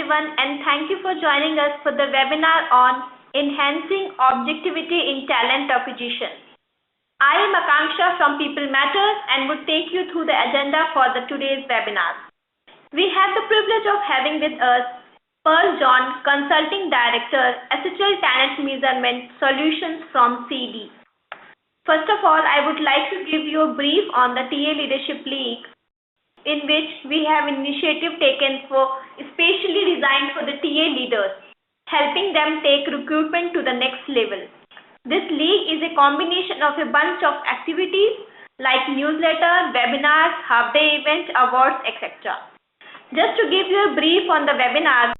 everyone, and thank you for joining us for the webinar on Enhancing Objectivity in Talent Acquisition. I am Akanksha from People Matters and would take you through the agenda for today's webinar. We have the privilege of having with us Pearl John, Consulting Director, Essential Talent Measurement Solutions from CD. First of all, I would like to give you a brief on the TA Leadership League, in which we have initiative taken for especially designed for the TA leaders, helping them take recruitment to the next level. This league is a combination of a bunch of activities like newsletter, webinars, half-day event, awards, etc. Just to give you a brief on the webinar,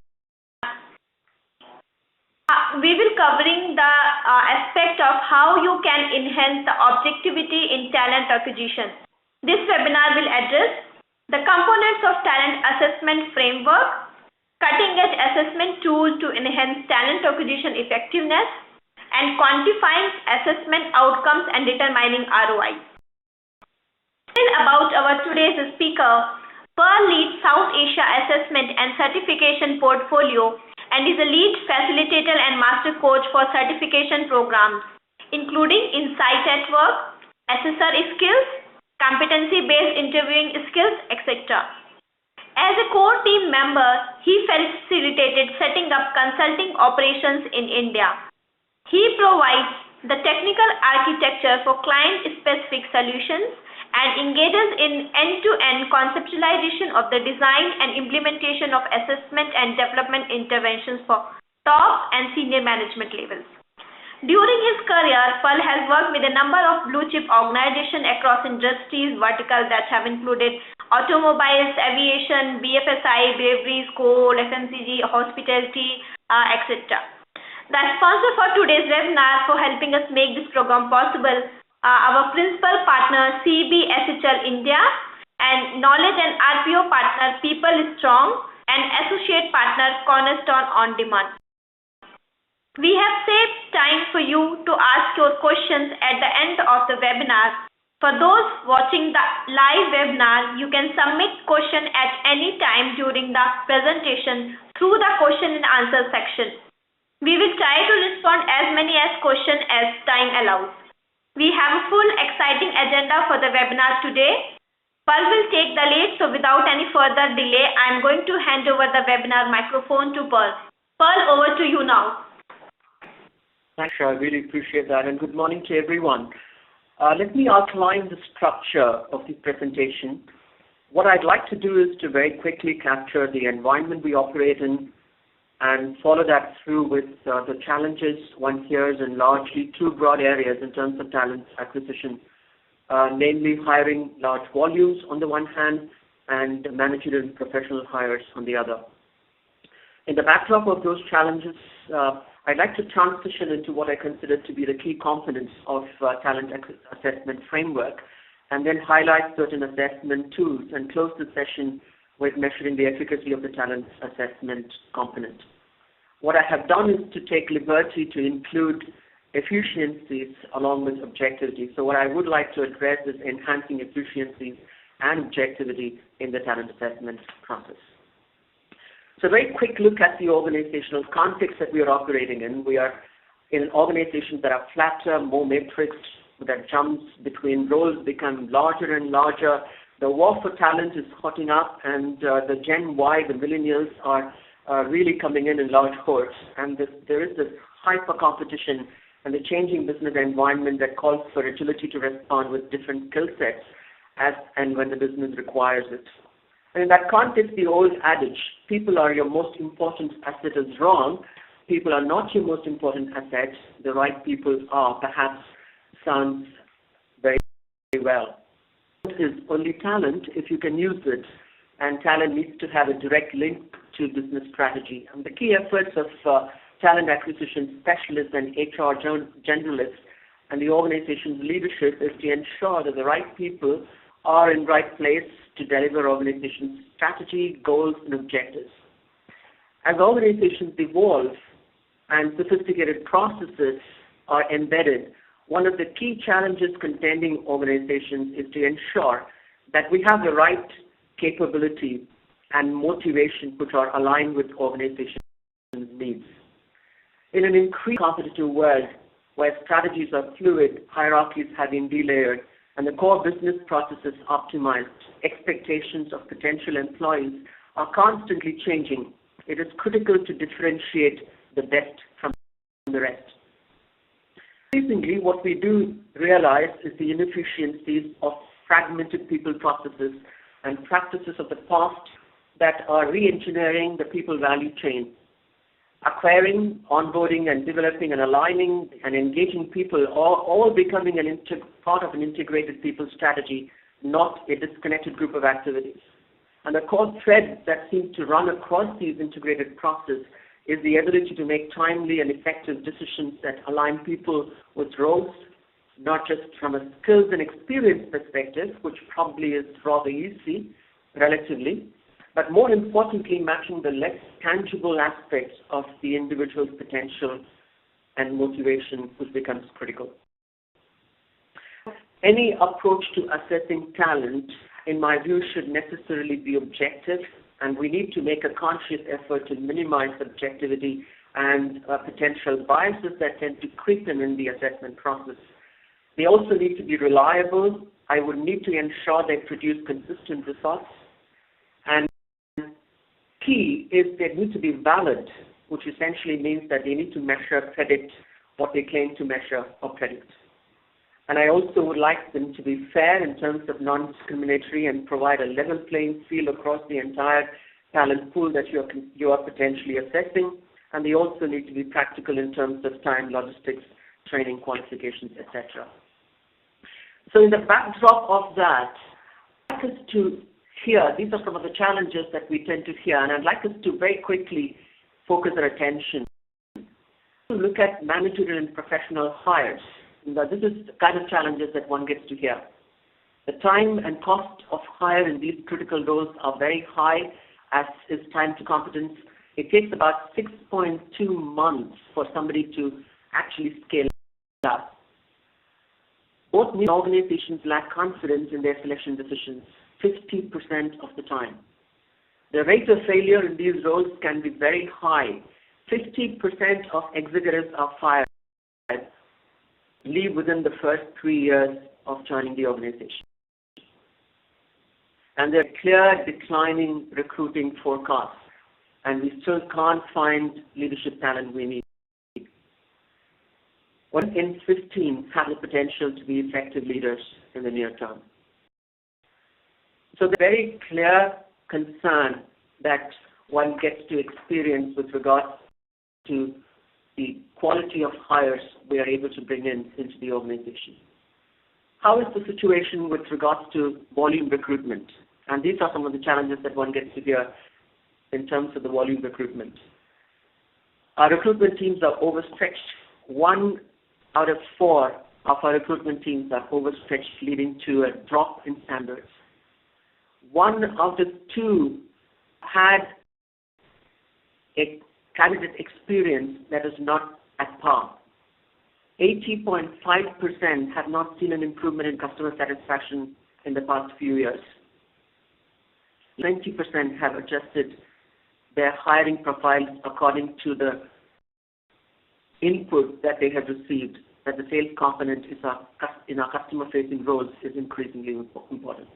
we will covering the aspect of how you can enhance the objectivity in talent acquisition. This webinar will address the components of talent assessment framework, cutting-edge assessment tool to enhance talent acquisition effectiveness, and quantifying assessment outcomes and determining ROI. About our today's speaker, Pearl leads South Asia Assessment and Certification Portfolio and is a lead facilitator and master coach for certification programs, including Insight at Work, Assessor Skills, competency-based interviewing skills, etc. As a core team member, he facilitated setting up consulting operations in India. He provides the technical architecture for client-specific solutions and engages in end-to-end conceptualization of the design and implementation of assessment and development interventions for top and senior management levels. During his career, Pearl has worked with a number of blue-chip organizations across industries verticals that have included automobiles, aviation, BFSI, breweries, coal, FMCG, hospitality, etc. The sponsor for today's webinar for helping us make this program possible, our principal partner CB SHL India, and knowledge and RPO partner People Strong, and associate partner Cornerstone On Demand. We have saved time for you to ask your questions at the end of the webinar. For those watching the live webinar, you can submit question at any time during the presentation through the question and answer section. We will try to respond as many questions as time allows. We have a full exciting agenda for the webinar today. Pearl will take the lead, so without any further delay, I am going to hand over the webinar microphone to Pearl. Pearl, over to you now. Thanks, I really appreciate that, and good morning to everyone. Let me outline the structure of the presentation. What I'd like to do is to very quickly capture the environment we operate in and follow that through with the challenges one hears in largely two broad areas in terms of talent acquisition, namely hiring large volumes on the one hand and managerial and professional hires on the other. In the backdrop of those challenges, I'd like to transition into what I consider to be the key components of talent assessment framework, and then highlight certain assessment tools and close the session with measuring the efficacy of the talent assessment component. What I have done is to take liberty to include efficiencies along with objectivity. So what I would like to address is enhancing efficiencies and objectivity in the talent assessment process. So a very quick look at the organizational context that we are operating in. We are in organizations that are flatter, more matrixed, that jumps between roles become larger and larger. The war for talent is hotting up, and the Gen Y, the millennials, are really coming in large hordes. And there is this hyper competition and the changing business environment that calls for agility to respond with different skill sets as and when the business requires it. And in that context, the old adage, people are your most important asset, is wrong. People are not your most important asset. The right people are, perhaps sounds very, very well. It is only talent if you can use it, and talent needs to have a direct link to business strategy. And the key efforts of talent acquisition specialists and HR generalists and the organization's leadership is to ensure that the right people are in right place to deliver organization's strategy, goals, and objectives. As organizations evolve and sophisticated processes are embedded, one of the key challenges contending organizations is to ensure that we have the right capability and motivation which are aligned with organization's needs. In an increasingly competitive world where strategies are fluid, hierarchies have been delayered, and the core business processes optimized, expectations of potential employees are constantly changing, it is critical to differentiate the best from the rest. Increasingly, what we do realize is the inefficiencies of fragmented people processes and practices of the past that are re-engineering the people value chain. Acquiring, onboarding, and developing and aligning and engaging people are all becoming part of an integrated people strategy, not a disconnected group of activities. And the core thread that seems to run across these integrated processes is the ability to make timely and effective decisions that align people with roles, not just from a skills and experience perspective, which probably is rather easy relatively, but more importantly, matching the less tangible aspects of the individual's potential and motivation, which becomes critical. Any approach to assessing talent, in my view, should necessarily be objective, and we need to make a conscious effort to minimize subjectivity and potential biases that tend to creep in the assessment process. They also need to be reliable. I would need to ensure they produce consistent results. And key is they need to be valid, which essentially means that they need to measure, predict what they claim to measure or predict. And I also would like them to be fair in terms of non-discriminatory and provide a level playing field across the entire talent pool that you are potentially assessing. And they also need to be practical in terms of time, logistics, training, qualifications, etc. So in the backdrop of that, I'd like us to hear, these are some of the challenges that we tend to hear, and I'd like us to very quickly focus our attention to look at managerial and professional hires. Now, this is the kind of challenges that one gets to hear. The time and cost of hire in these critical roles are very high, as is time to competence. It takes about 6.2 months for somebody to actually scale up. Both organizations lack confidence in their selection decisions 50% of the time. The rate of failure in these roles can be very high. 50% of executives are fired, leave within the first 3 years of joining the organization. And there are clear declining recruiting forecasts, and we still can't find leadership talent we need. 1 in 15 have the potential to be effective leaders in the near term. So the very clear concern that one gets to experience with regards to the quality of hires we are able to bring into the organization. How is the situation with regards to volume recruitment? And these are some of the challenges that one gets to hear in terms of the volume recruitment. Our recruitment teams are overstretched. 1 out of 4 of our recruitment teams are overstretched, leading to a drop in standards. 1 out of 2 had a candidate experience that is not at par. 80.5% have not seen an improvement in customer satisfaction in the past few years. 90% have adjusted their hiring profiles according to the input that they have received, that the sales component in our customer-facing roles is increasingly important.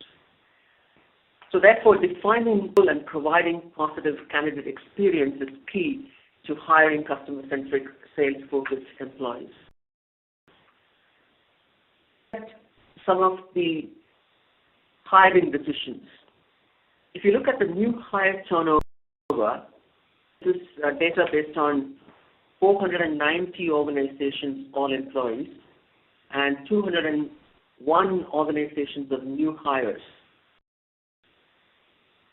So therefore, defining and providing positive candidate experience is key to hiring customer-centric, sales-focused employees. Some of the hiring decisions. If you look at the new hire turnover, this is data based on 490 organizations, all employees, and 201 organizations of new hires.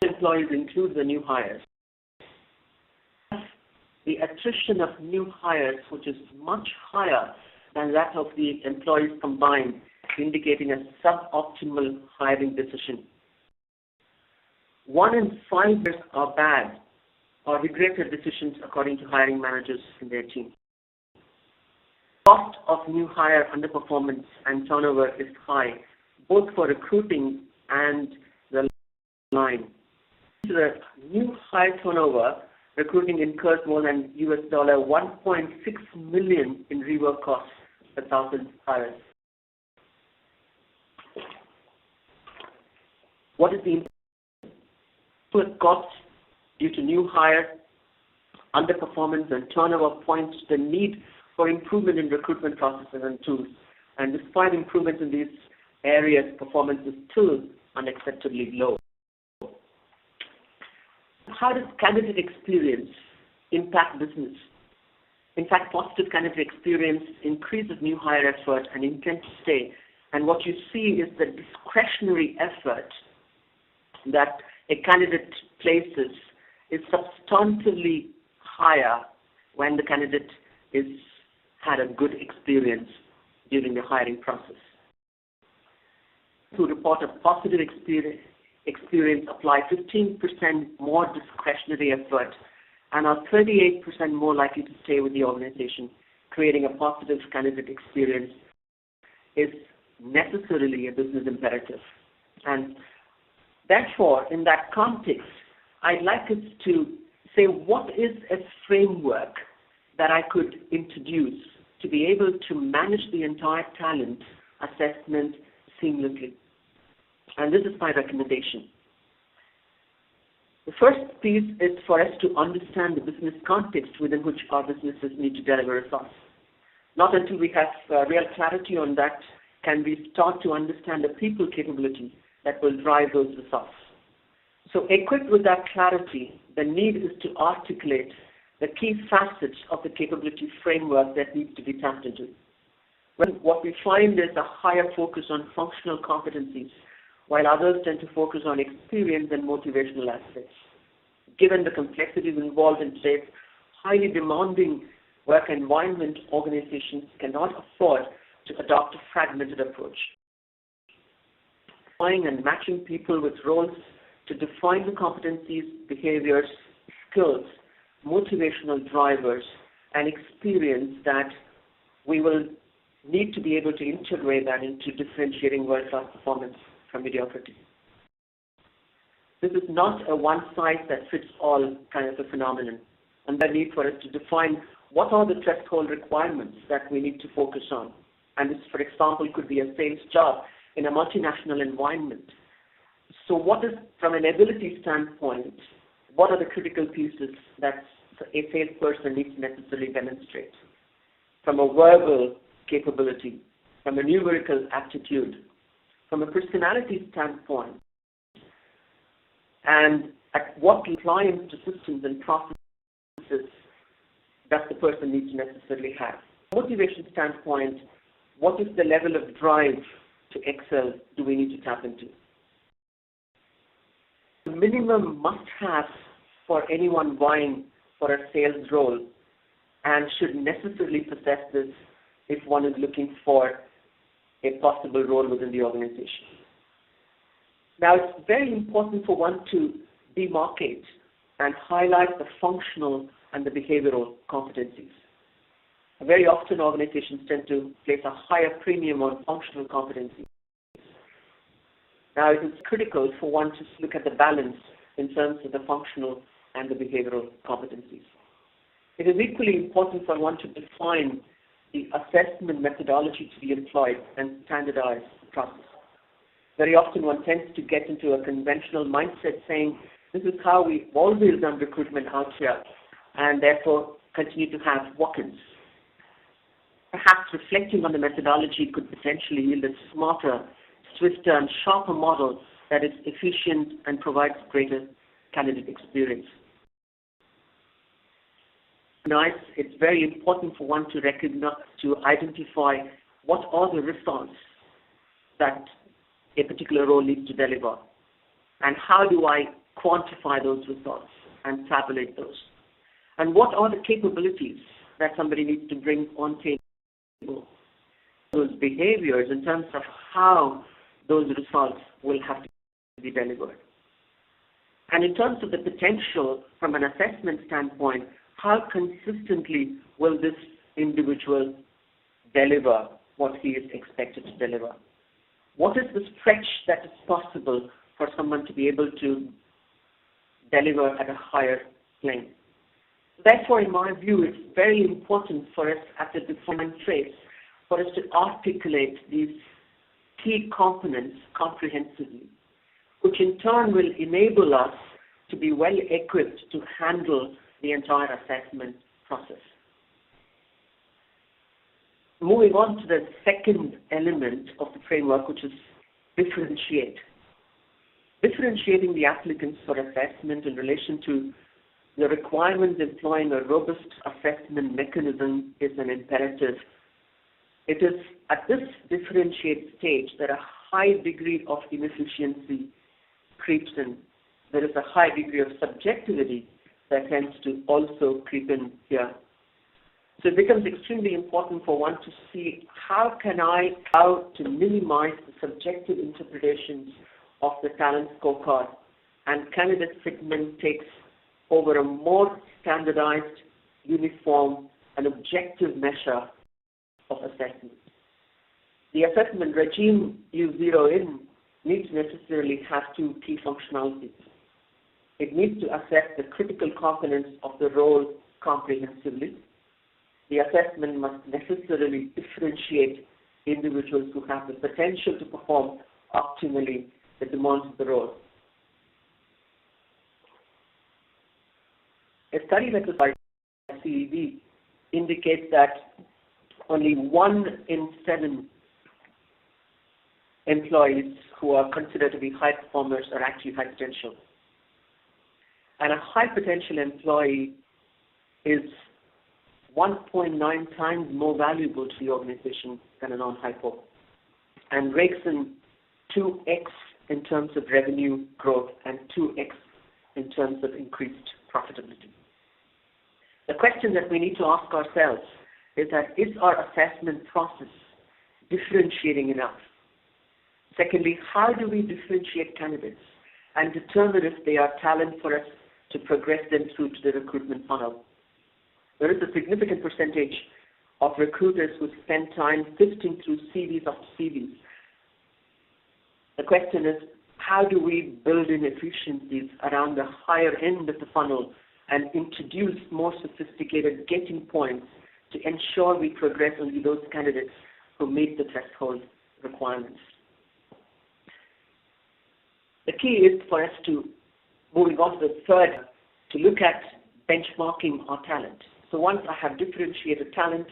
Employees include the new hires. The attrition of new hires, which is much higher than that of the employees combined, indicating a suboptimal hiring decision. 1 in 5 years are bad or regretted decisions according to hiring managers in their team. Cost of new hire underperformance and turnover is high, both for recruiting and the line. the new hire turnover, recruiting incurs more than $1.6 million in rework costs per 1,000 hires. What is the input cost due to new hire, underperformance, and turnover points to the need for improvement in recruitment processes and tools? And despite improvements in these areas, performance is still unacceptably low. How does candidate experience impact business? In fact, positive candidate experience increases new hire effort and intent to stay. And what you see is the discretionary effort that a candidate places is substantively higher when the candidate had a good experience during the hiring process. To report a positive experience apply 15% more discretionary effort and are 38% more likely to stay with the organization. Creating a positive candidate experience is necessarily a business imperative. And therefore, in that context, I'd like us to say what is a framework that I could introduce to be able to manage the entire talent assessment seamlessly. And this is my recommendation. The first piece is for us to understand the business context within which our businesses need to deliver results. Not until we have real clarity on that can we start to understand the people capability that will drive those results. So equipped with that clarity, the need is to articulate the key facets of the capability framework that needs to be tapped into. What we find is a higher focus on functional competencies, while others tend to focus on experience and motivational aspects. Given the complexities involved in today's highly demanding work environment, organizations cannot afford to adopt a fragmented approach. Finding and matching people with roles to define the competencies, behaviors, skills, motivational drivers, and experience that we will need to be able to integrate that into differentiating world-class performance from mediocrity. This is not a one-size-that-fits-all kind of a phenomenon, and the need for us to define what are the threshold requirements that we need to focus on. And this, for example, could be a sales job in a multinational environment. So what is, from an ability standpoint, what are the critical pieces that a salesperson needs to necessarily demonstrate? From a verbal capability, from a numerical aptitude, from a personality standpoint, and at what compliance to systems and processes does the person need to necessarily have? From a motivation standpoint, what is the level of drive to excel do we need to tap into? The minimum must-have for anyone vying for a sales role and should necessarily possess this if one is looking for a possible role within the organization. Now, it's very important for one to demarcate and highlight the functional and the behavioral competencies. Very often, organizations tend to place a higher premium on functional competencies. Now, it is critical for one to look at the balance in terms of the functional and the behavioral competencies. It is equally important for one to define the assessment methodology to be employed and standardize the process. Very often one tends to get into a conventional mindset saying, this is how we've always done recruitment out here, and therefore continue to have walk-ins. Perhaps reflecting on the methodology could potentially yield a smarter, swifter, and sharper model that is efficient and provides greater candidate experience. It's very important for one to recognize, to identify what are the results that a particular role needs to deliver, and how do I quantify those results and tabulate those, and what are the capabilities that somebody needs to bring on table, those behaviors in terms of how those results will have to be delivered. And in terms of the potential from an assessment standpoint, how consistently will this individual deliver what he is expected to deliver? What is the stretch that is possible for someone to be able to deliver at a higher plane. Therefore, in my view, it's very important for us at the deployment phase for us to articulate these key components comprehensively, which in turn will enable us to be well equipped to handle the entire assessment process. Moving on to the second element of the framework, which is differentiate. Differentiating the applicants for assessment in relation to the requirements employing a robust assessment mechanism is an imperative. It is at this differentiate stage that a high degree of inefficiency creeps in. There is a high degree of subjectivity that tends to also creep in here. So it becomes extremely important for one to see how to minimize the subjective interpretations of the talent scorecard, and candidate fitment takes over a more standardized, uniform, and objective measure of assessment. The assessment regime you zero in needs necessarily have two key functionalities. It needs to assess the critical components of the role comprehensively. The assessment must necessarily differentiate individuals who have the potential to perform optimally the demands of the role. A study that was by CEB indicates that only 1 in 7 employees who are considered to be high performers are actually high potential. And a high potential employee is 1.9 times more valuable to the organization than a non-hypo, and rakes in 2x in terms of revenue growth and 2x in terms of increased profitability. The question that we need to ask ourselves is that, is our assessment process differentiating enough? Secondly, how do we differentiate candidates and determine if they are talent for us to progress them through to the recruitment funnel? There is a significant percentage of recruiters who spend time sifting through CVs after CVs. The question is, how do we build in efficiencies around the higher end of the funnel and introduce more sophisticated getting points to ensure we progress only those candidates who meet the threshold requirements? The key is for us to, moving on to the third, to look at benchmarking our talent. So once I have differentiated talent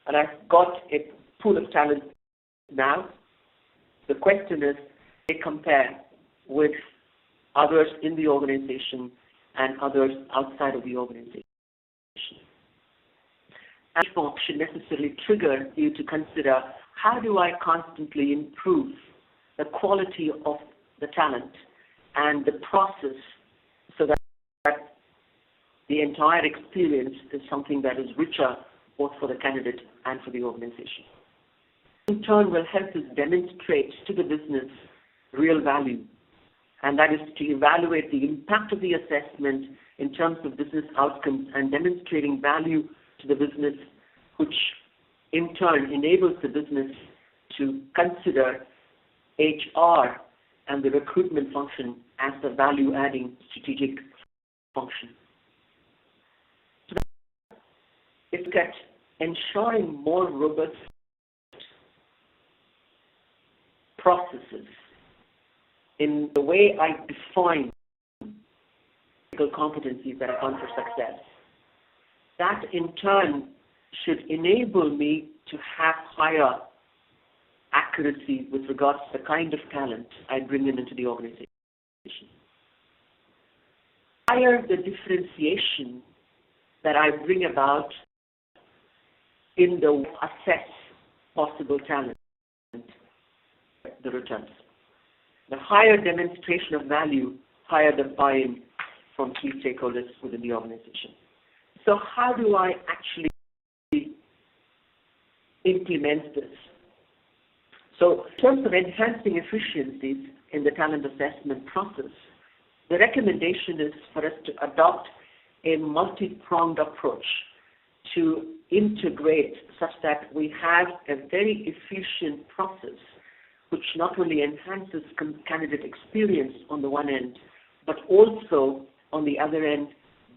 and I've got a pool of talent now, the question is, they compare with others in the organization and others outside of the organization. Benchmark should necessarily trigger you to consider, how do I constantly improve the quality of the talent and the process so that the entire experience is something that is richer both for the candidate and for the organization. In turn, will help us demonstrate to the business real value, and that is to evaluate the impact of the assessment in terms of business outcomes and demonstrating value to the business, which in turn enables the business to consider HR and the recruitment function as the value-adding strategic function. So it's at ensuring more robust processes in the way I define critical competencies that are on for success. That in turn should enable me to have higher accuracy with regards to the kind of talent I bring into the organization. Higher the differentiation that I bring about in the assess possible talent, the returns. The higher demonstration of value, higher the buy-in from key stakeholders within the organization. So how do I actually implement this? So in terms of enhancing efficiencies in the talent assessment process, the recommendation is for us to adopt a multi-pronged approach to integrate such that we have a very efficient process which not only enhances candidate experience on the one end, but also, on the other end,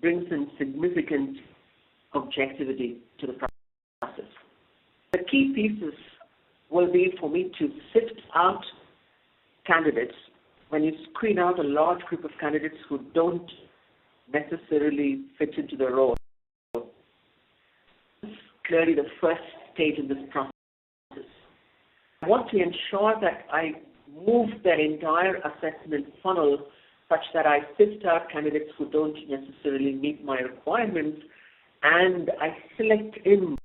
brings in significant objectivity to the process. The key pieces will be for me to sift out candidates. When you screen out a large group of candidates who don't necessarily fit into the role, this is clearly the first stage in this process. I want to ensure that I move that entire assessment funnel such that I sift out candidates who don't necessarily meet my requirements, and I select in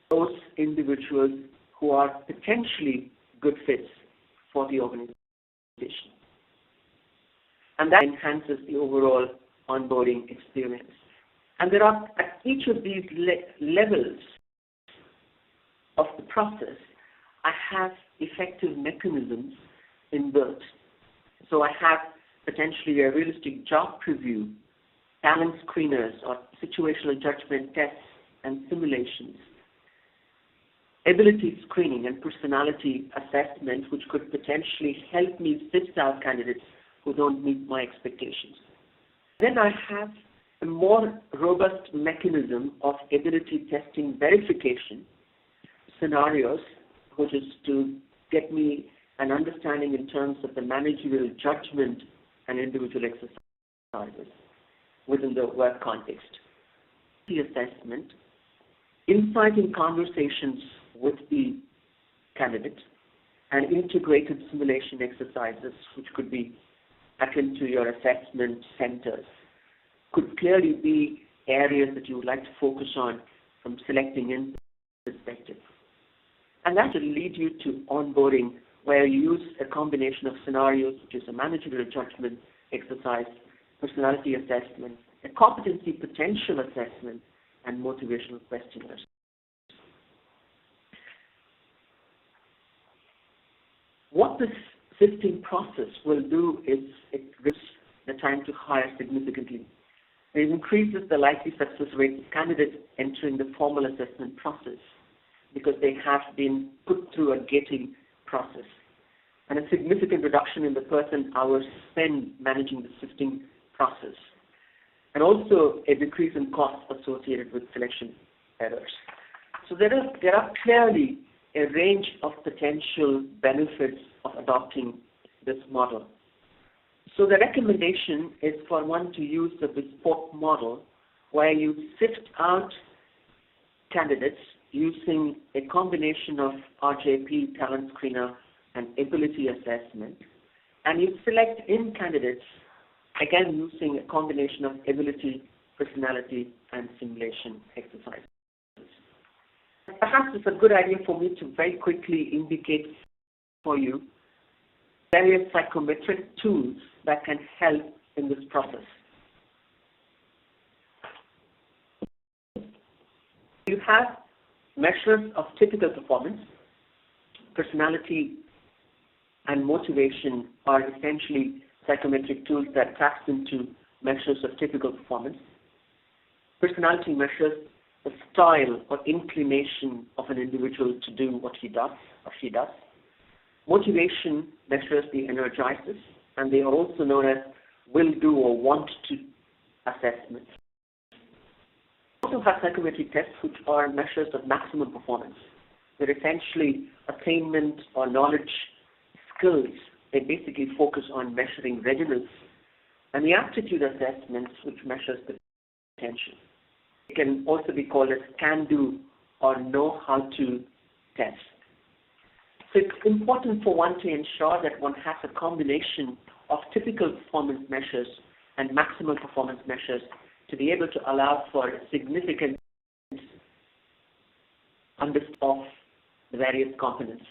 those individuals who are potentially good fits for the organization. And that enhances the overall onboarding experience. And there are, at each of these levels of the process, I have effective mechanisms inbuilt. So I have potentially a realistic job preview, talent screeners or situational judgment tests and simulations, ability screening and personality assessment, which could potentially help me sift out candidates who don't meet my expectations. Then I have a more robust mechanism of ability testing verification scenarios, which is to get me an understanding in terms of the managerial judgment and individual exercises within the work context. The assessment, insight in conversations with the candidate, and integrated simulation exercises, which could be akin to your assessment centers, could clearly be areas that you would like to focus on from selecting in perspective. And that will lead you to onboarding, where you use a combination of scenarios, which is a managerial judgment exercise, personality assessment, a competency potential assessment, and motivational questionnaires. What this sifting process will do is it reduces the time to hire significantly. It increases the likely success rate of candidates entering the formal assessment process because they have been put through a gating process, and a significant reduction in the person hours spent managing the sifting process, and also a decrease in costs associated with selection errors. So there are clearly a range of potential benefits of adopting this model. So the recommendation is for one to use a bespoke model where you sift out candidates using a combination of RJP, talent screener, and ability assessment, and you select in candidates, again using a combination of ability, personality, and simulation exercises. Perhaps it's a good idea for me to very quickly indicate for you various psychometric tools that can help in this process. You have measures of typical performance. Personality and motivation are essentially psychometric tools that taps into measures of typical performance. Personality measures the style or inclination of an individual to do what he does or she does. Motivation measures the energizers, and they are also known as will do or want to assessments. We also have psychometric tests, which are measures of maximum performance. They're essentially attainment or knowledge skills. They basically focus on measuring readiness. And the aptitude assessments, which measures the potential. It can also be called as can-do or know-how-to tests. So it's important for one to ensure that one has a combination of typical performance measures and maximum performance measures to be able to allow for significant understanding of the various components.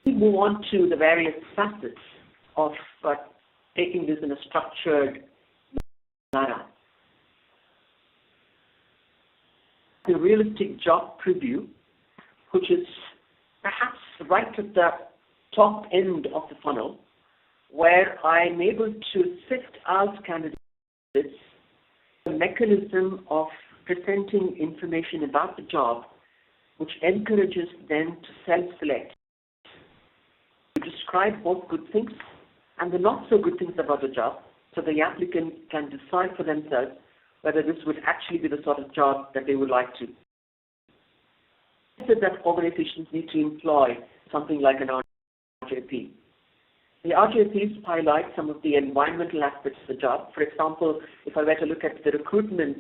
We move on to the various facets of taking this in a structured manner. The realistic job preview, which is perhaps right at the top end of the funnel, where I'm able to sift out candidates, a mechanism of presenting information about the job, which encourages them to self-select describe both good things and the not so good things about the job, so the applicant can decide for themselves whether this would actually be the sort of job that they would like to. Is it that organizations need to employ something like an RJP? The RJPs highlight some of the environmental aspects of the job. For example, if I were to look at the recruitment,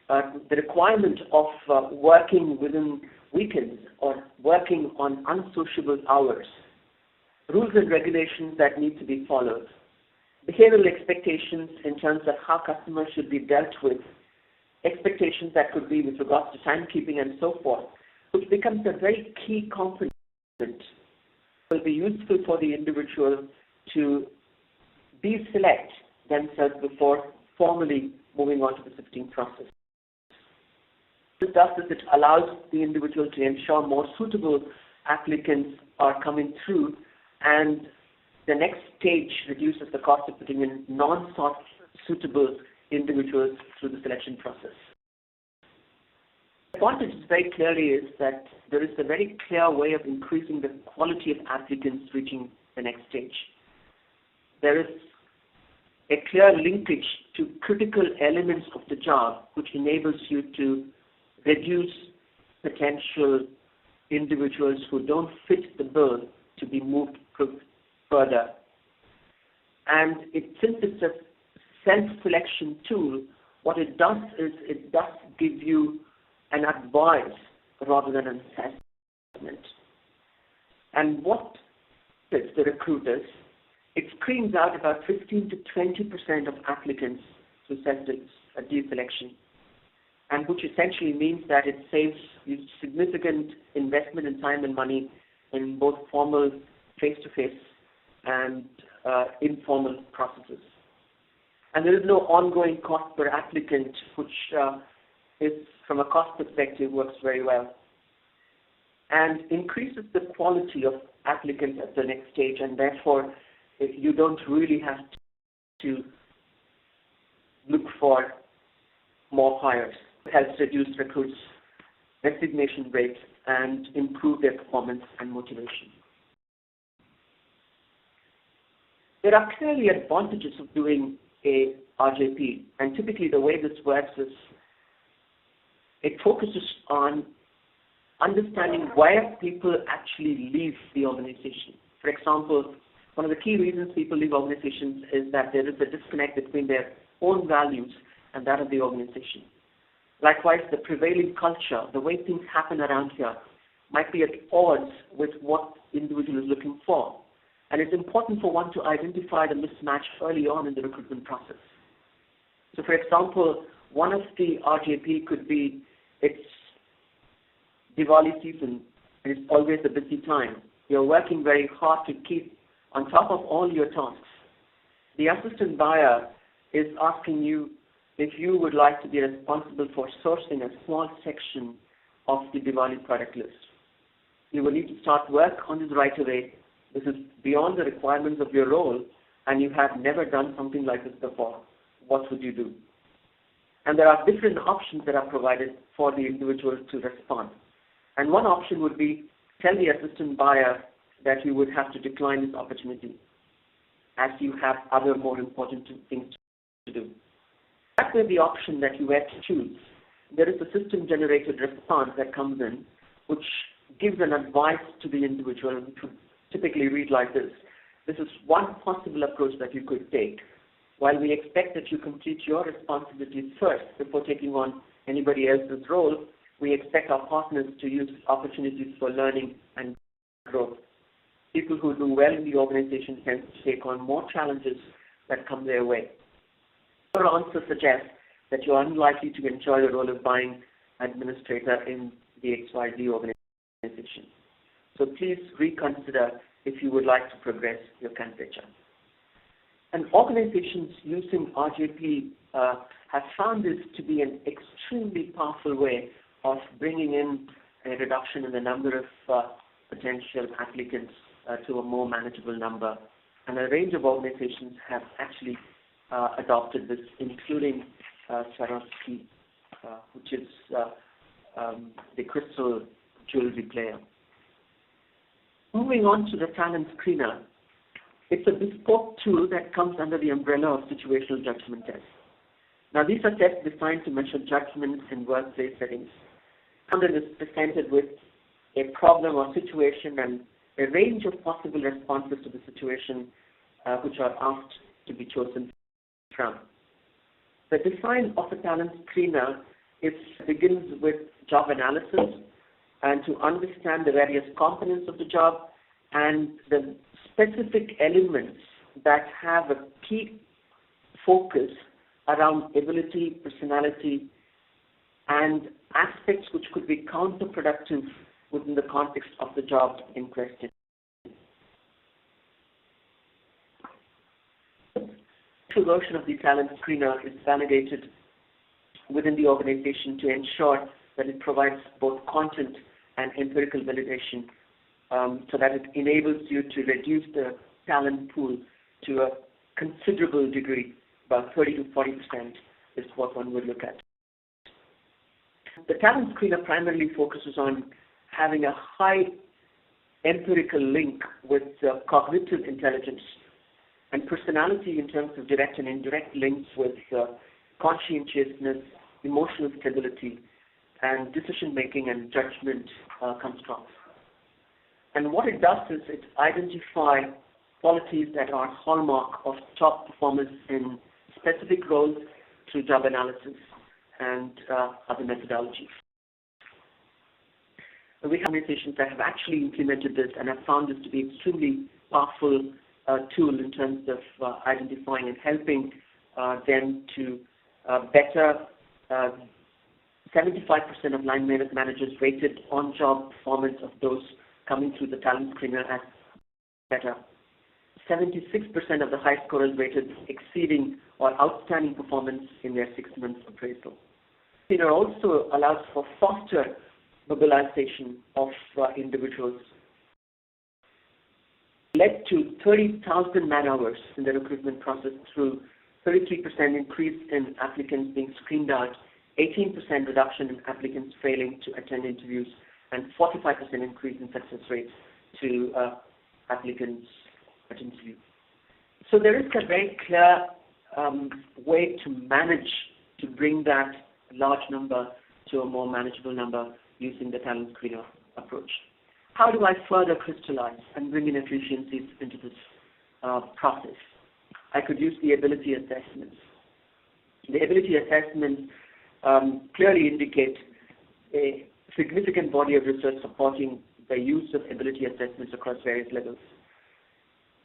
the requirement of working within weekends or working on unsociable hours, rules and regulations that need to be followed, behavioral expectations in terms of how customers should be dealt with, expectations that could be with regards to timekeeping and so forth, which becomes a very key component, will be useful for the individual to deselect themselves before formally moving on to the sifting process. What it does is it allows the individual to ensure more suitable applicants are coming through, and the next stage reduces the cost of putting in non-suitable individuals through the selection process. The advantage very clearly is that there is a very clear way of increasing the quality of applicants reaching the next stage. There is a clear linkage to critical elements of the job which enables you to reduce potential individuals who don't fit the bill to be moved further. And since it's a self-selection tool, what it does is it does give you an advice rather than an assessment. And what fits the recruiters, it screens out about 15 to 20% of applicants to a deselection, and which essentially means that it saves you significant investment in time and money in both formal face-to-face and informal processes. And there is no ongoing cost per applicant, which is, from a cost perspective, works very well, and increases the quality of applicants at the next stage, and therefore you don't really have to look for more hires. It helps reduce recruits' resignation rates and improve their performance and motivation. There are clearly advantages of doing a RJP, and typically the way this works is it focuses on understanding where people actually leave the organization. For example, one of the key reasons people leave organizations is that there is a disconnect between their own values and that of the organization. Likewise, the prevailing culture, the way things happen around here, might be at odds with what the individual is looking for. And it's important for one to identify the mismatch early on in the recruitment process. So, for example, one of the RJP could be it's Diwali season, and it's always a busy time. You're working very hard to keep on top of all your tasks. The assistant buyer is asking you if you would like to be responsible for sourcing a small section of the Diwali product list. You will need to start work on this right away. This is beyond the requirements of your role, and you have never done something like this before. What would you do? And there are different options that are provided for the individual to respond. And one option would be tell the assistant buyer that you would have to decline this opportunity as you have other more important things to do. That may be the option that you were to choose. There is a system-generated response that comes in which gives an advice to the individual, which would typically read like this. This is one possible approach that you could take. While we expect that you complete your responsibilities first before taking on anybody else's role, we expect our partners to use opportunities for learning and growth. People who do well in the organization tend to take on more challenges that come their way. Your answer suggests that you are unlikely to enjoy the role of buying administrator in the XYZ organization. So please reconsider if you would like to progress your candidature. And organizations using RJP have found this to be an extremely powerful way of bringing in a reduction in the number of potential applicants to a more manageable number. And a range of organizations have actually adopted this, including Swarovski, which is the crystal jewelry player. Moving on to the talent screener, It's a bespoke tool that comes under the umbrella of situational judgment tests. Now, these are tests designed to measure judgments in workplace settings. Content is presented with a problem or situation and a range of possible responses to the situation which are asked to be chosen from. The design of a talent screener begins with job analysis and to understand the various components of the job and the specific elements that have a key focus around ability, personality, and aspects which could be counterproductive within the context of the job in question. The version of the talent screener is validated within the organization to ensure that it provides both content and empirical validation so that it enables you to reduce the talent pool to a considerable degree, about 30 to 40% is what one would look at. The talent screener primarily focuses on having a high empirical link with cognitive intelligence and personality in terms of direct and indirect links with conscientiousness, emotional stability, and decision-making and judgment comes from. And what it does is it identifies qualities that are hallmark of top performers in specific roles through job analysis and other methodologies. We have organizations that have actually implemented this and have found this to be extremely powerful tool in terms of identifying and helping them to better 75% of line managers rated on-job performance of those coming through the talent screener as better. 76% of the high scorers rated exceeding or outstanding performance in their 6 months appraisal. It also allows for faster mobilization of individuals. Led to 30,000 man-hours in the recruitment process through 33% increase in applicants being screened out, 18% reduction in applicants failing to attend interviews, and 45% increase in success rates to applicants at interview. So there is a very clear way to manage to bring that large number to a more manageable number using the talent screener approach. How do I further crystallize and bring in efficiencies into this process? I could use the ability assessments. The ability assessments clearly indicate a significant body of research supporting the use of ability assessments across various levels.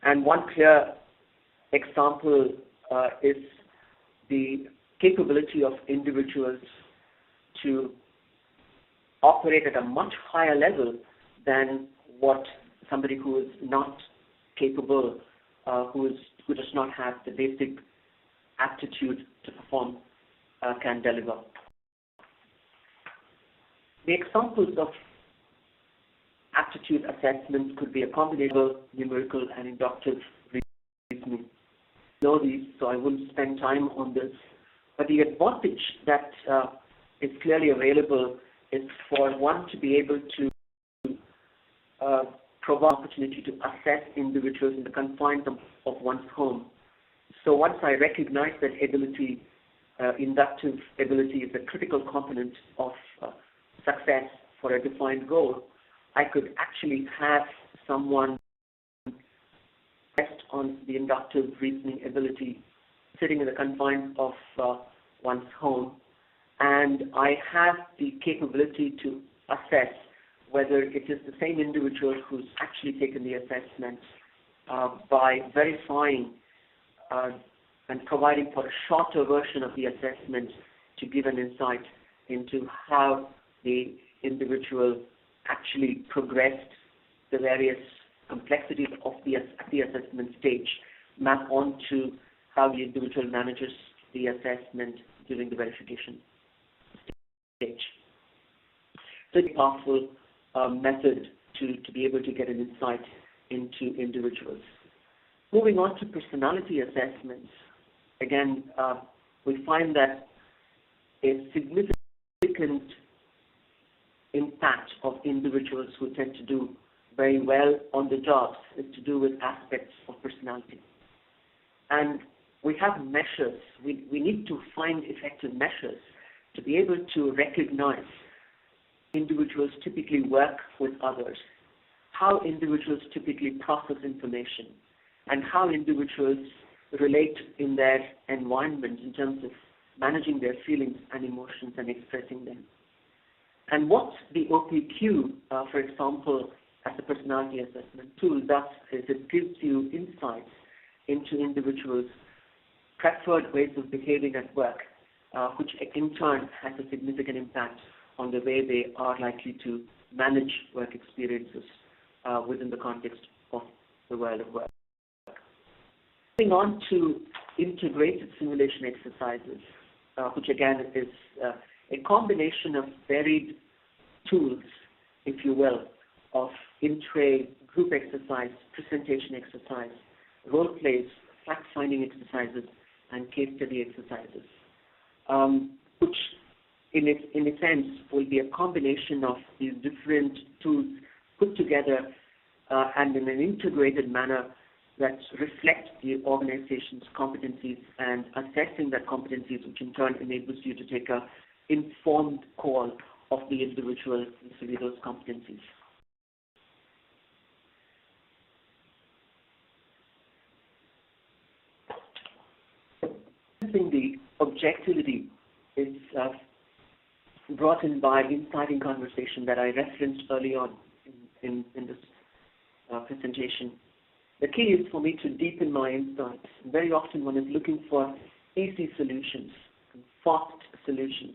And one clear example is the capability of individuals to operate at a much higher level than what somebody who is not capable, who does not have the basic aptitude to perform can deliver. The examples of aptitude assessments could be a combination of numerical and inductive reasoning. I know these, so I wouldn't spend time on this. But the advantage that is clearly available is for one to be able to provide opportunity to assess individuals in the confines of one's home. So once I recognize that ability, inductive ability is a critical component of success for a defined goal, I could actually have someone test on the inductive reasoning ability sitting in the confines of one's home, and I have the capability to assess whether it is the same individual who's actually taken the assessment by verifying and providing for a shorter version of the assessment to give an insight into how the individual actually progressed the various complexities of the assessment stage, map onto how the individual manages the assessment during the verification stage. So it's a powerful method to be able to get an insight into individuals. Moving on to personality assessments, again, we find that a significant impact of individuals who tend to do very well on the jobs is to do with aspects of personality. And we have measures. We need to find effective measures to be able to recognize individuals typically work with others, how individuals typically process information, and how individuals relate in their environment in terms of managing their feelings and emotions and expressing them. And what the OPQ, for example, as a personality assessment tool does is it gives you insights into individuals' preferred ways of behaving at work, which in turn has a significant impact on the way they are likely to manage work experiences within the context of the world of work. Moving on to integrated simulation exercises, which again is a combination of varied tools, if you will, of in-tray group exercise, presentation exercise, role plays, fact-finding exercises, and case study exercises, which in a sense will be a combination of these different tools put together and in an integrated manner that reflect the organization's competencies and assessing that competencies, which in turn enables you to take an informed call of the individual vis-a-vis those competencies. The objectivity is brought in by inciting conversation that I referenced early on in this presentation. The key is for me to deepen my insights. Very often one is looking for easy solutions, fast solutions.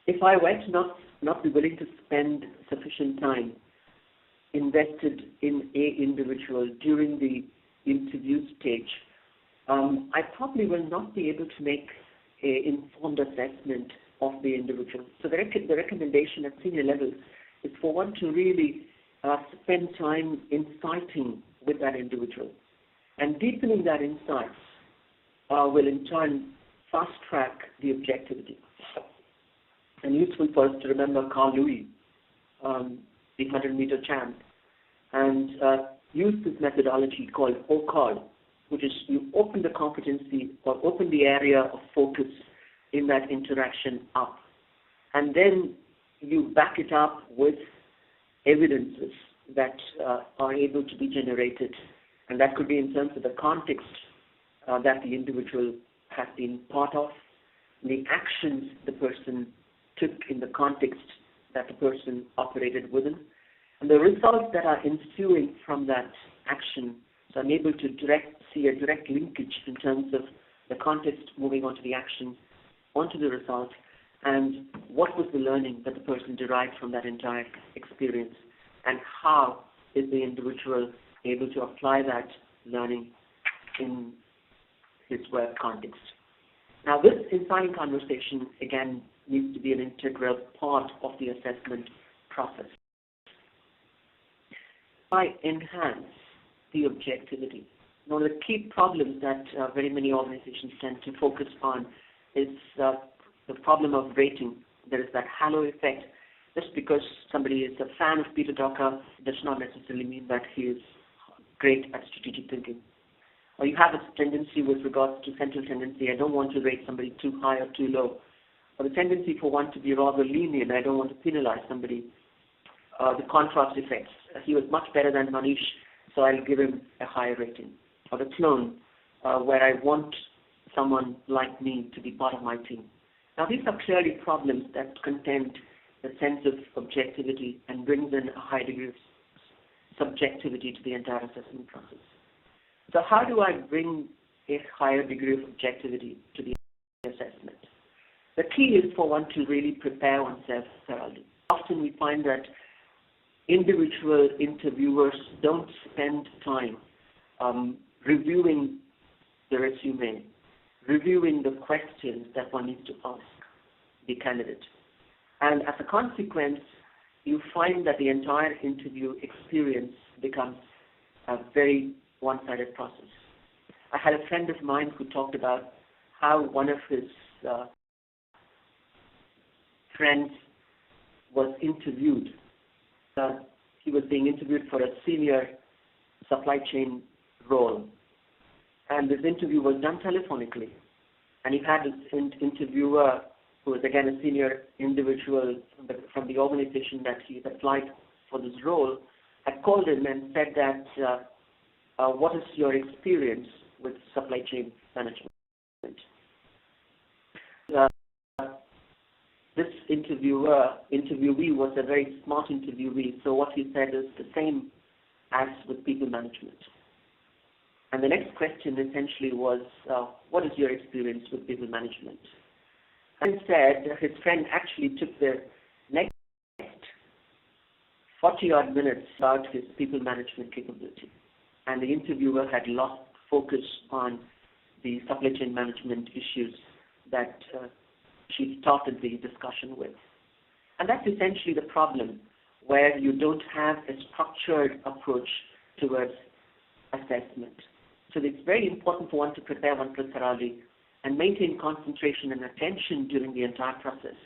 If I were to not be willing to spend sufficient time invested in a individual during the interview stage, I probably will not be able to make an informed assessment of the individual. So the recommendation at senior levels is for one to really spend time inciting with that individual. And deepening that insights will in turn fast-track the objectivity. And useful for us to remember Carl Lewis, the 100-meter champ, and use this methodology called OCAL, which is you open the competency or open the area of focus in that interaction up. And then you back it up with evidences that are able to be generated. And that could be in terms of the context that the individual has been part of, the actions the person took in the context that the person operated within, and the results that are ensuing from that action. So I'm able to see a direct linkage in terms of the context moving on to the action, onto the result, and what was the learning that the person derived from that entire experience, and how is the individual able to apply that learning in his work context. Now this inciting conversation, again, needs to be an integral part of the assessment process. I enhance the objectivity. One of the key problems that very many organizations tend to focus on is the problem of rating. There is that halo effect. Just because somebody is a fan of Peter Drucker does not necessarily mean that he is great at strategic thinking. Or you have a tendency with regards to central tendency, I don't want to rate somebody too high or too low. Or the tendency for one to be rather lenient, I don't want to penalize somebody. The contrast effects. He was much better than Manish, so I'll give him a higher rating. Or the clone, where I want someone like me to be part of my team. Now these are clearly problems that contend the sense of objectivity and brings in a high degree of subjectivity to the entire assessment process. So how do I bring a higher degree of objectivity to the assessment? The key is for one to really prepare oneself thoroughly. Often we find that individual interviewers don't spend time reviewing the resume, reviewing the questions that one needs to ask the candidate. And as a consequence, you find that the entire interview experience becomes a very one-sided process. I had a friend of mine who talked about how one of his friends was interviewed he was being interviewed for a senior supply chain role. And this interview was done telephonically. And he had an interviewer who was again a senior individual from the organization that he had applied for this role, had called him and said that, what is your experience with supply chain management? This interviewee was a very smart interviewee, so what he said is the same as with people management. And the next question essentially was, what is your experience with people management? And instead, his friend actually took the next 40-odd minutes about his people management capability. And the interviewer had lost focus on the supply chain management issues that she started the discussion with. And that's essentially the problem, where you don't have a structured approach towards assessment. So it's very important for one to prepare oneself thoroughly and maintain concentration and attention during the entire process.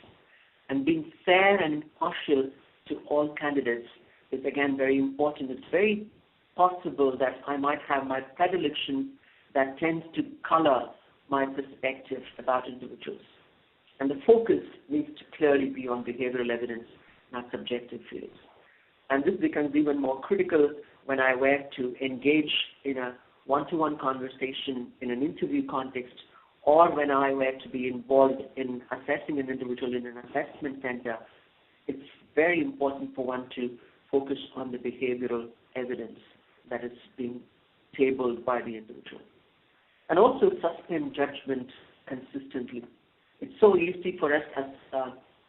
And being fair and impartial to all candidates is again very important. It's very possible that I might have my predilection that tends to color my perspective about individuals. And the focus needs to clearly be on behavioral evidence, not subjective feelings. And this becomes even more critical when I were to engage in a one-to-one conversation in an interview context, or when I were to be involved in assessing an individual in an assessment center. It's very important for one to focus on the behavioral evidence that is being tabled by the individual. And also suspend judgment consistently. It's so easy for us as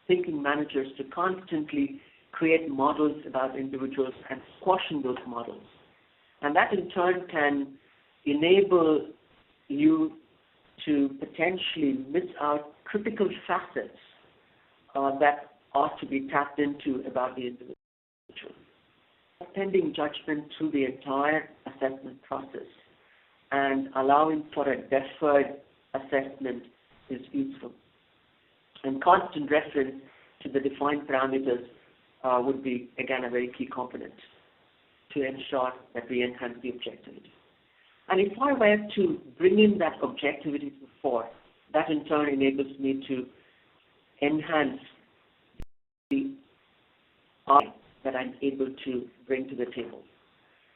thinking managers to constantly create models about individuals and squashing those models. And that in turn can enable you to potentially miss out critical facets that ought to be tapped into about the individual. Suspending judgment through the entire assessment process and allowing for a deferred assessment is useful. And constant reference to the defined parameters would be, again, a very key component to ensure that we enhance the objectivity. And if I were to bring in that objectivity to the fore, that in turn enables me to enhance the I that I'm able to bring to the table.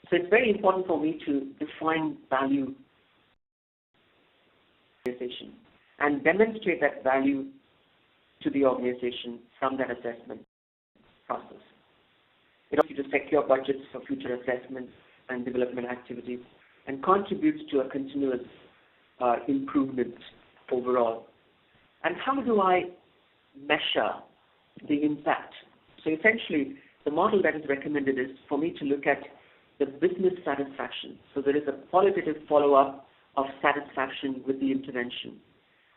So it's very important for me to define value and demonstrate that value to the organization from that assessment process. It allows you to secure budgets for future assessments and development activities and contributes to a continuous improvement overall. And how do I measure the impact? So essentially, the model that is recommended is for me to look at the business satisfaction. So there is a qualitative follow-up of satisfaction with the intervention.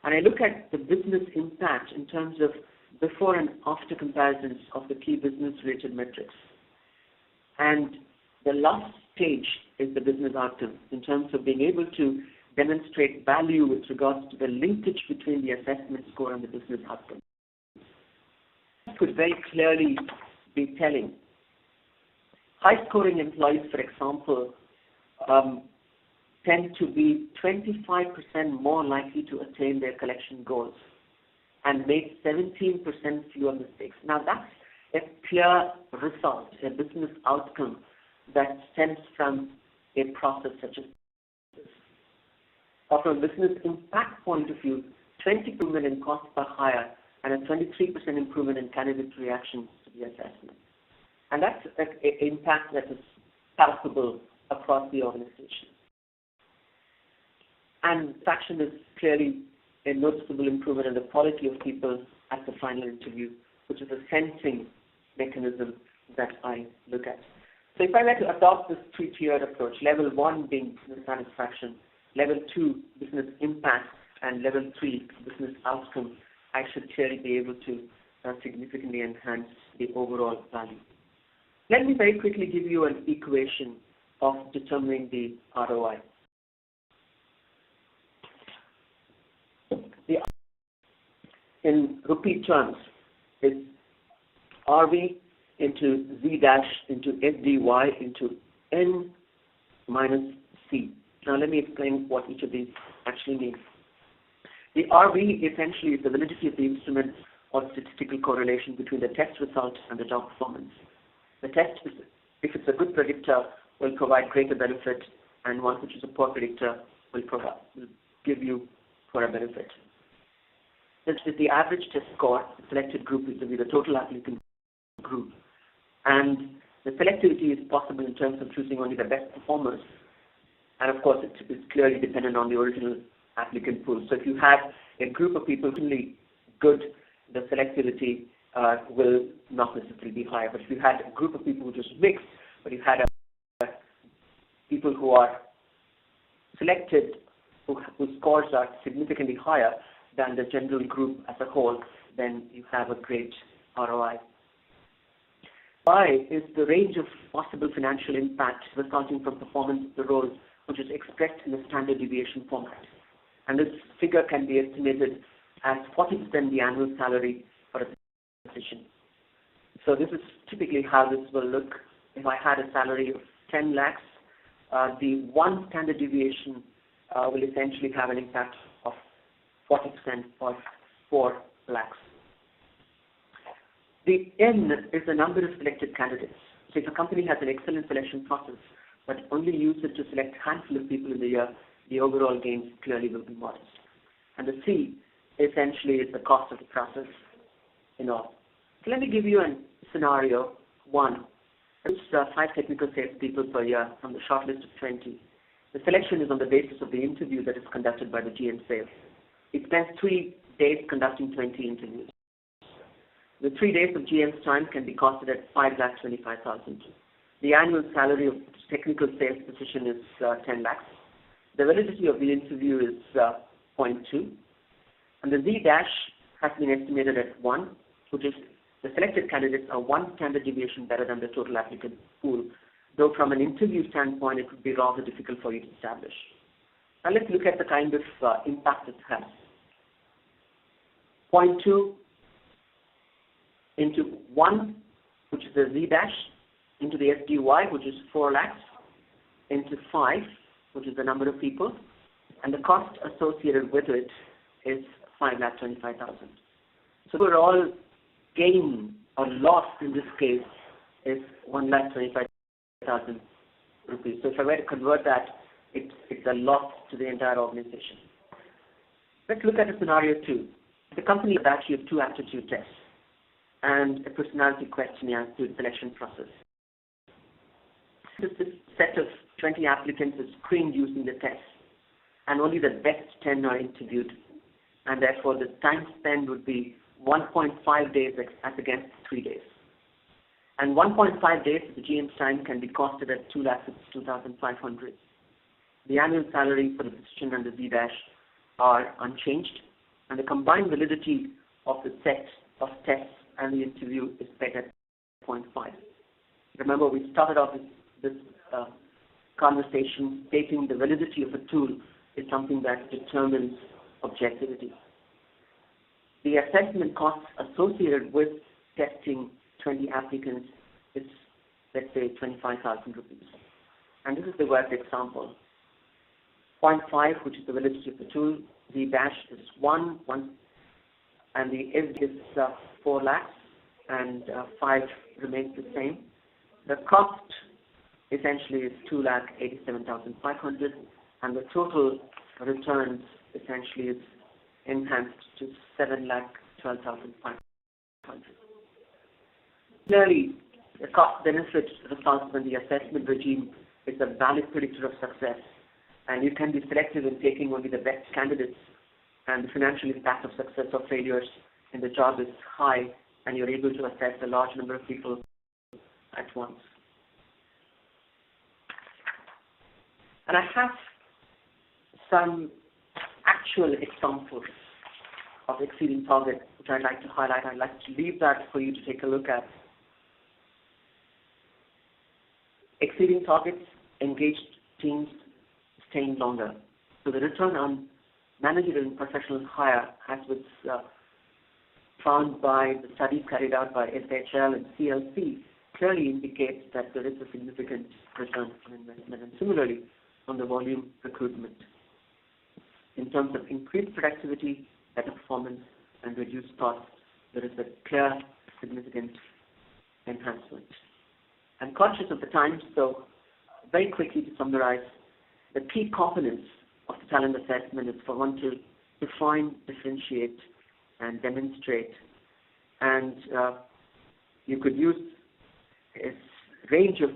And I look at the business impact in terms of before and after comparisons of the key business-related metrics. And the last stage is the business outcome in terms of being able to demonstrate value with regards to the linkage between the assessment score and the business outcome. This could very clearly be telling. High-scoring employees, for example, tend to be 25% more likely to attain their collection goals and make 17% fewer mistakes. Now, that's a clear result, a business outcome that stems from a process such as this. Or from a business impact point of view, 20% improvement in cost per hire and a 23% improvement in candidate reactions to the assessment. And that's an impact that is palpable across the organization. And action is clearly a noticeable improvement in the quality of people at the final interview, which is a sensing mechanism that I look at. So if I were to adopt this three-tiered approach, level 1 being business satisfaction, level 2 business impact, and level 3 business outcome, I should clearly be able to significantly enhance the overall value. Let me very quickly give you an equation of determining the ROI. In rupee terms, is are we into Z dash into SDY into N minus C. Now let me explain what each of these actually means. The RV essentially is the validity of the instrument or statistical correlation between the test result and the job performance. The test, if it's a good predictor, will provide greater benefit, and one which is a poor predictor will give you poorer benefit. This is the average test score, the selected group is to be the total applicant group. And the selectivity is possible in terms of choosing only the best performers. And of course, it is clearly dependent on the original applicant pool. So if you have a group of people really good, the selectivity will not necessarily be higher. But if you had a group of people who just mixed, but you had people who are selected, whose scores are significantly higher than the general group as a whole, then you have a great ROI. Y is the range of possible financial impact resulting from performance of the role, which is expressed in a standard deviation format. And this figure can be estimated as 40% the annual salary for a position. So this is typically how this will look. If I had a salary of 10 lakhs, the one standard deviation will essentially have an impact of 40% or 4 lakhs. The N is the number of selected candidates. So if a company has an excellent selection process, but only uses it to select a handful of people in the year, the overall gains clearly will be modest. And the C essentially is the cost of the process in all. So let me give you a scenario. 1. It's 5 technical salespeople per year from the short list of 20. The selection is on the basis of the interview that is conducted by the GM sales. It spends 3 days conducting 20 interviews. The 3 days of GM's time can be costed at 5,25,000. The annual salary of technical sales position is 10 lakhs. The validity of the interview is 0.2. And the Z dash has been estimated at 1, which is the selected candidates are 1 standard deviation better than the total applicant pool, though from an interview standpoint, it would be rather difficult for you to establish. Now let's look at the kind of impact it has. 0.2 into 1, which is the Z dash, into the SDY, which is 4 lakhs, into 5, which is the number of people, and the cost associated with it is 5,25,000. So overall gain or loss in this case is 1,25,000 rupees. So if I were to convert that, it's a loss to the entire organization. Let's look at a scenario 2. The company has actually 2 aptitude tests and a personality questionnaire to the selection process. This set of 20 applicants is screened using the test, and only the best 10 are interviewed, and therefore the time spent would be 1.5 days as against 3 days. And 1.5 days of the GM's time can be costed at 2,62,500. The annual salary for the position and the Z dash are unchanged, and the combined validity of the set of tests and the interview is set at 0.5. Remember, we started off this conversation stating the validity of a tool is something that determines objectivity. The assessment costs associated with testing 20 applicants is, let's say, 25,000 rupees. And this is the work example. 0.5, which is the validity of the tool, the dash is 1, and the S is 4 lakhs, and 5 remains the same. The cost essentially is 2,87,500, and the total returns essentially is enhanced to 7,12,500. Clearly, the cost-benefit results when the assessment regime is a valid predictor of success, and you can be selective in taking only the best candidates, and the financial impact of success or failures in the job is high, and you're able to assess a large number of people at once. And I have some actual examples of exceeding target, which I'd like to highlight. I'd like to leave that for you to take a look at. Exceeding targets, engaged teams, staying longer. So the return on managerial and professional hire has its found by the studies carried out by SHL and CLC clearly indicates that there is a significant return on investment, and similarly on the volume recruitment. In terms of increased productivity, better performance, and reduced costs, there is a clear, significant enhancement. I'm conscious of the time, so very quickly to summarize, the key components of the talent assessment is for one to define, differentiate, and demonstrate. And you could use a range of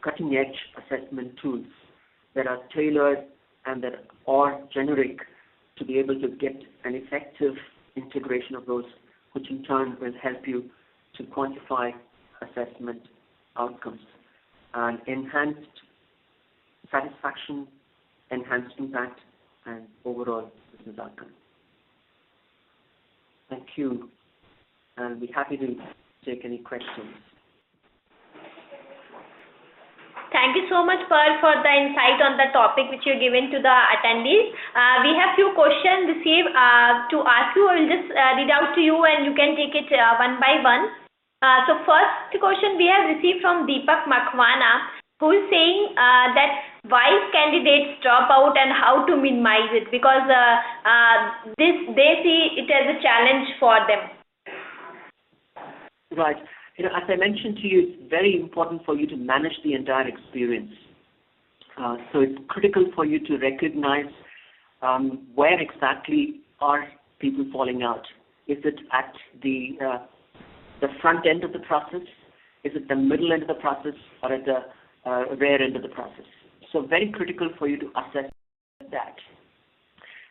cutting-edge assessment tools that are tailored and that are generic to be able to get an effective integration of those, which in turn will help you to quantify assessment outcomes and enhanced satisfaction, enhanced impact, and overall business outcome. Thank you, and I'll be happy to take any questions. Thank you so much, Pearl, for the insight on the topic which you're given to the attendees. We have few questions received to ask you. I will just read out to you and you can take it one by one. So first question we have received from Deepak Makhwana, who is saying that why candidates drop out and how to minimize it, because they see it as a challenge for them. Right. As I mentioned to you, it's very important for you to manage the entire experience. So it's critical for you to recognize where exactly are people falling out. Is it at the front end of the process? Is it the middle end of the process, or at the rear end of the process? So very critical for you to assess that.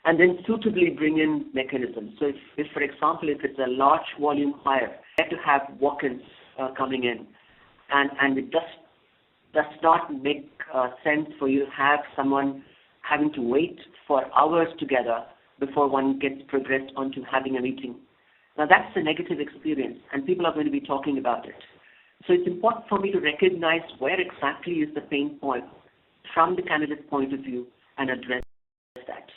And then suitably bring in mechanisms. So if for example, if it's a large volume hire, you have to have walk-ins coming in. And it does not make sense for you to have someone having to wait for hours together before one gets progressed onto having a meeting. Now that's a negative experience, and people are going to be talking about it. So it's important for me to recognize where exactly is the pain point from the candidate's point of view and address that.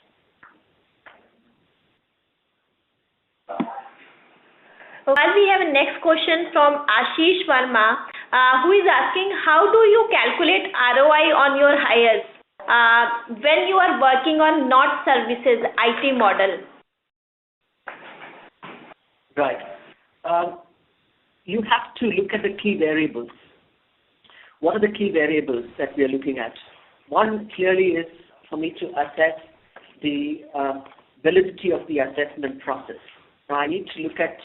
While we have a next question from Ashish Verma, who is asking, how do you calculate ROI on your hires when you are working on not services IT model? Right. You have to look at the key variables. What are the key variables that we are looking at? One clearly is for me to assess the validity of the assessment process. Now I need to look at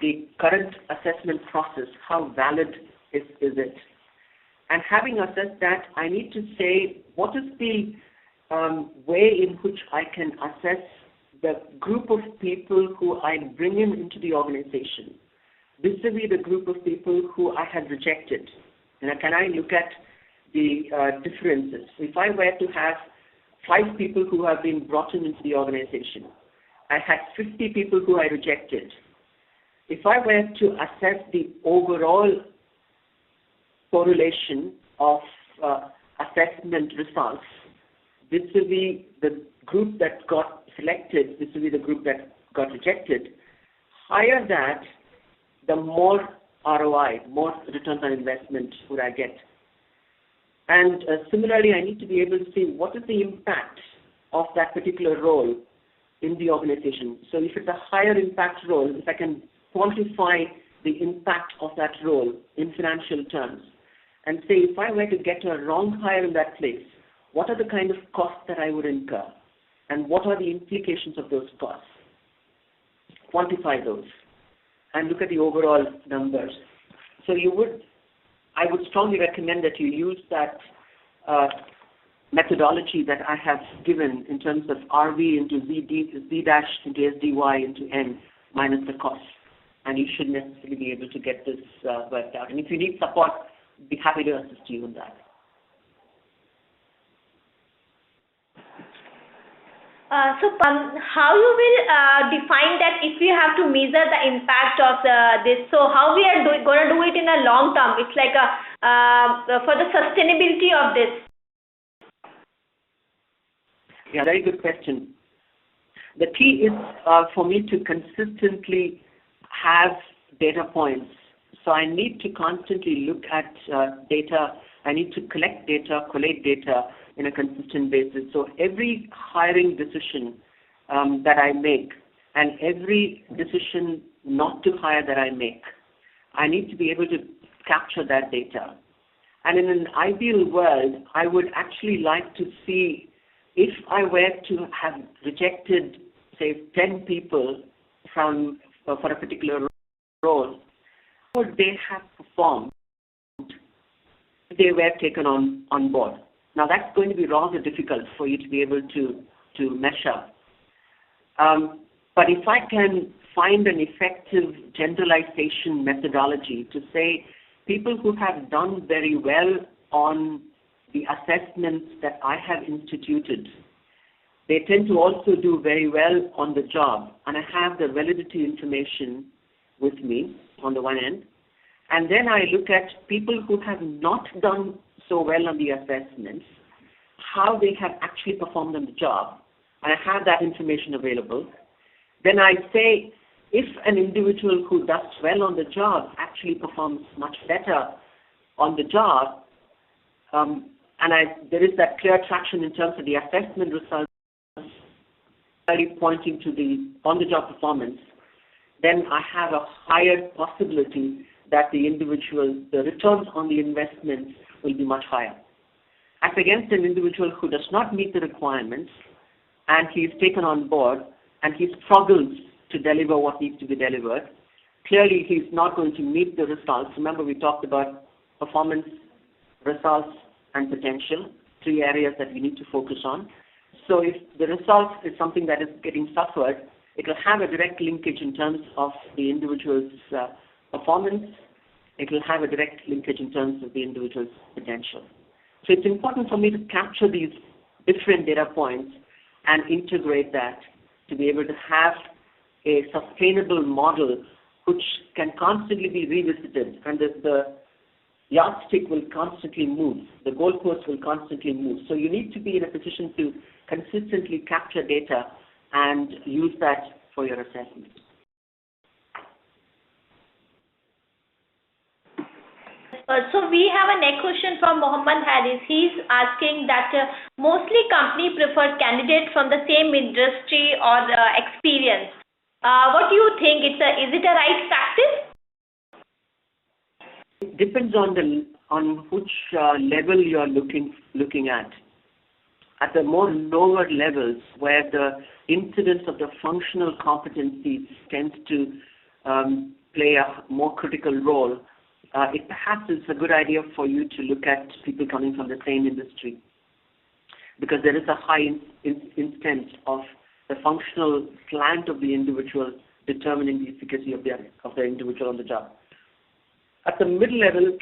the current assessment process, how valid is it? And having assessed that, I need to say, what is the way in which I can assess the group of people who I bring into the organization vis-a-vis the group of people who I had rejected? Can I look at the differences? If I were to have 5 people who have been brought into the organization, I had 50 people who I rejected. If I were to assess the overall correlation of assessment results vis-a-vis the group that got selected, vis-a-vis the group that got rejected, higher that, the more ROI, more return on investment would I get. And similarly, I need to be able to see what is the impact of that particular role in the organization. So if it's a higher impact role, if I can quantify the impact of that role in financial terms, and say if I were to get a wrong hire in that place, what are the kind of costs that I would incur? And what are the implications of those costs? Quantify those and look at the overall numbers. So I would strongly recommend that you use that methodology that I have given in terms of RV into Z dash into SDY into N minus the cost. And you should necessarily be able to get this worked out. And if you need support, I'd be happy to assist you in that. How you will define that if you have to measure the impact of this? So how we are going to do it in a long term? It's like for the sustainability of this. Yeah, very good question. The key is for me to consistently have data points. So I need to constantly look at data. I need to collect data, collate data in a consistent basis. So every hiring decision that I make and every decision not to hire that I make, I need to be able to capture that data. And in an ideal world, I would actually like to see if I were to have rejected, say, 10 people for a particular role, how would they have performed if they were taken on board? Now, that's going to be rather difficult for you to be able to measure. But if I can find an effective generalization methodology to say people who have done very well on the assessments that I have instituted, they tend to also do very well on the job, and I have the validity information with me on the one end. And then I look at people who have not done so well on the assessments, how they have actually performed on the job, and I have that information available. Then I say, if an individual who does well on the job actually performs much better on the job, there is that clear traction in terms of the assessment results clearly pointing to the on-the-job performance, then I have a higher possibility that the returns on the investments will be much higher. As against an individual who does not meet the requirements and he is taken on board and he struggles to deliver what needs to be delivered, clearly he's not going to meet the results. Remember, we talked about performance, results, and potential, 3 areas that we need to focus on. So if the result is something that is getting suffered, it will have a direct linkage in terms of the individual's performance. It will have a direct linkage in terms of the individual's potential. So it's important for me to capture these different data points and integrate that to be able to have a sustainable model which can constantly be revisited, and the yardstick will constantly move. The goalposts will constantly move. So you need to be in a position to consistently capture data and use that for your assessment. So we have a next question from Mohammed Harris. He's asking that mostly company prefer candidates from the same industry or experience. What do you think? Is it a right practice? It depends on which level you are looking at. At the more lower levels, where the incidence of the functional competencies tends to play a more critical role, it perhaps is a good idea for you to look at people coming from the same industry, because there is a high instance of the functional slant of the individual determining the efficacy of the individual on the job. At the mid level,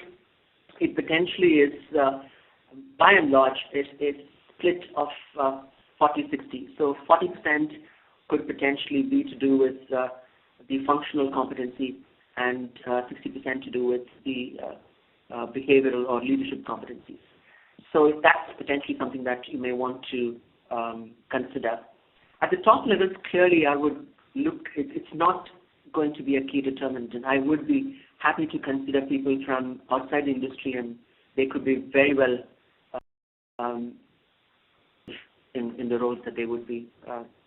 it potentially is, by and large, a split of 40-60. So 40% could potentially be to do with the functional competency, and 60% to do with the behavioral or leadership competencies. So that's potentially something that you may want to consider. At the top levels, clearly I would look, it's not going to be a key determinant, and I would be happy to consider people from outside the industry, and they could be very well in the roles that they would be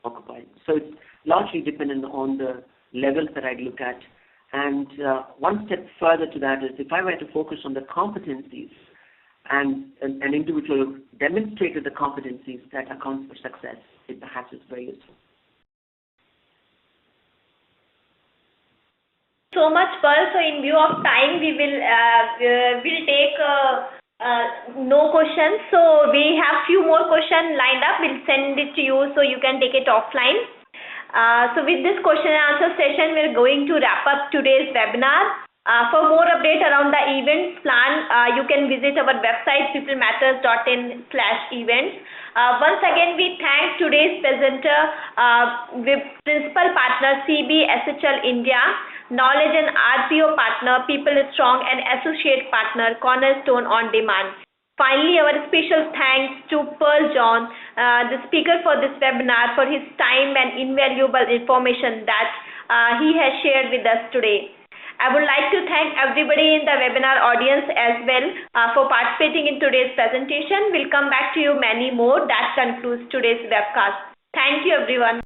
occupying. So it's largely dependent on the levels that I'd look at. And one step further to that is, if I were to focus on the competencies and an individual demonstrated the competencies that account for success, it perhaps is very useful. So much, Pearl. So in view of time, we will take no questions. So we have few more questions lined up. We'll send it to you so you can take it offline. So with this question and answer session, we're going to wrap up today's webinar. For more updates around the events plan, you can visit our website peoplematters.in/events. Once again, we thank today's presenter, with principal partner CBSHL India, knowledge and RPO partner People is Strong, and associate partner Cornerstone On Demand. Finally, our special thanks to Pearl John, the speaker for this webinar, for his time and invaluable information that he has shared with us today. I would like to thank everybody in the webinar audience as well for participating in today's presentation. We'll come back to you many more. That concludes today's webcast. Thank you, everyone.